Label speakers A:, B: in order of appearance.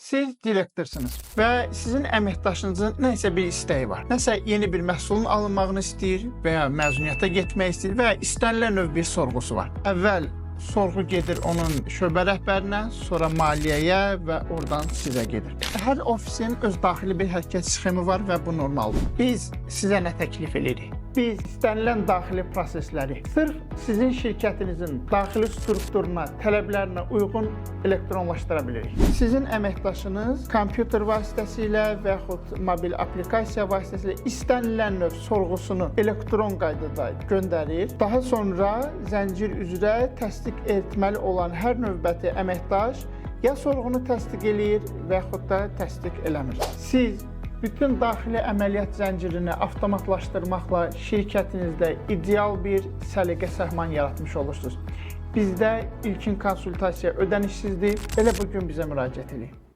A: Siz direktorsunuz və sizin əməkdaşınızın nəsə bir istəyi var. Nəsə yeni bir məhsulun alınmağını istəyir və ya məzuniyyətə getmək istəyir və ya istənilən növ bir sorğusu var. Əvvəl sorğu gedir onun şöbə rəhbərinə, sonra maliyyəyə və oradan sizə gedir. Hər ofisin öz daxili bir hərəkət sxemi var və bu normaldır. Biz sizə nə təklif edirik? Biz istənilən daxili prosesləri sırf sizin şirkətinizin daxili strukturuna, tələblərinə uyğun elektronlaşdıra bilirik. Sizin əməkdaşınız kompüter vasitəsilə və yaxud mobil aplikasiya vasitəsilə istənilən növ sorğusunu elektron qaydada göndərir. Daha sonra zəncir üzrə təsdiq etməli olan hər növbəti əməkdaş ya sorğunu təsdiq eləyir və yaxud da təsdiq eləmir. Siz bütün daxili əməliyyat zəncirini avtomatlaşdırmaqla şirkətinizdə ideal bir səliqə səhman yaratmış olursunuz. Bizdə ilkin konsultasiya ödənişsizdir. Elə bugün bizə müraciət edin.